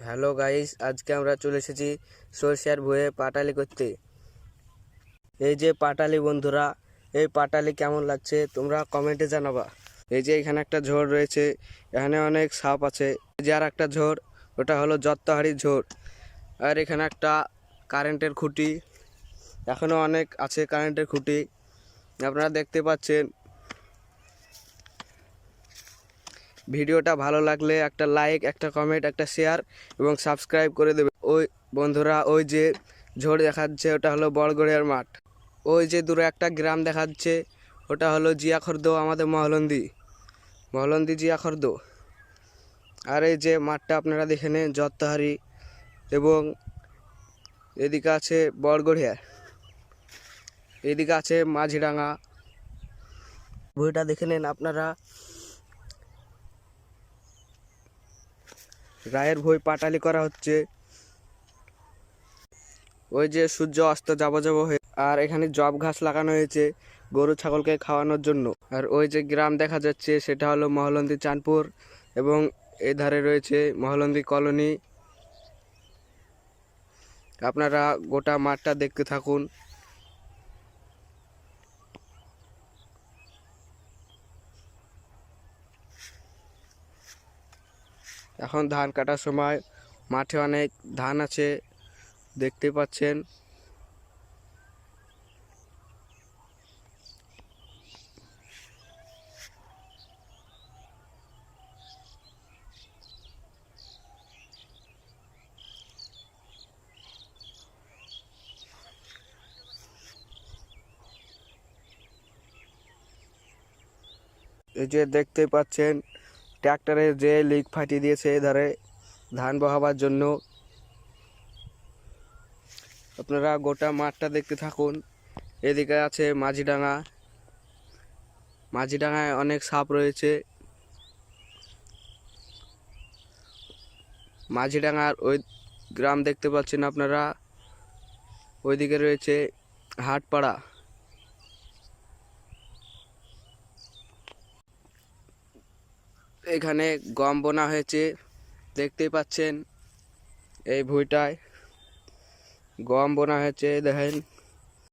Hello guys, আজকে আমরা চলে এসেছি সরষের ভুঁয়ে পাটালি করতে। এই যে পাটালি বন্ধুরা, এই পাটালি কেমন লাগছে তোমরা কমেন্টে জানাবা। এই যে এখানে একটা ঝোড় রয়েছে, এখানে অনেক সাপ আছে। এই যে আর একটা ঝোড়, ওটা হলো জত্তাহারি ঝোড়। আর এখানে একটা কারেন্টের খুঁটি, এখনো অনেক আছে কারেন্টের খুঁটি, আপনারা দেখতে পাচ্ছেন। ভিডিওটা ভালো লাগলে একটা লাইক, একটা কমেন্ট, একটা শেয়ার এবং সাবস্ক্রাইব করে দেবে। ওই বন্ধুরা, ওই যে ঝোড় দেখাচ্ছে ওটা হলো বড়গড়িয়ার মাঠ। ওই যে দূরে একটা গ্রাম দেখাচ্ছে, ওটা হলো জিয়াখর্দ, আমাদের মহলন্দি জিয়াখর্দ। আর এই যে মাঠটা আপনারা দেখে নেন, জত্তাহারি, এবং এদিকে আছে বড়গড়িয়া, এদিকে আছে মাঝিডাঙ্গা। বইটা দেখে নেন আপনারা। রায়ের ভুঁই পাটালি করা হচ্ছে। ওই যে সূর্য অস্ত যাব হয়ে, আর এখানে জব ঘাস লাগানো হয়েছে গরু ছাগলকে খাওয়ানোর জন্য। আর ওই যে গ্রাম দেখা যাচ্ছে সেটা হলো মহলন্দি চাঁদপুর, এবং এই ধারে রয়েছে মহলন্দি কলোনি। আপনারা গোটা মাঠটা দেখতে থাকুন। এখন ধান কাটার সময়, মাঠে অনেক ধান আছে দেখতে পাচ্ছেন। এই যে দেখতে পাচ্ছেন ট্র্যাক্টরে যে লিক ফাটিয়ে দিয়েছে এধারে ধান বহাবার জন্য। আপনারা গোটা মাঠটা দেখতে থাকুন। এদিকে আছে মাঝিডাঙ্গায় অনেক সাপ রয়েছে। মাঝিডাঙ্গার ওই গ্রাম দেখতে পাচ্ছেন আপনারা, ওইদিকে রয়েছে হাটপাড়া। এখানে গম বোনা হয়েছে দেখতেই পাচ্ছেন। এই ভুঁইটায় গম বোনা হয়েছে দেখেন।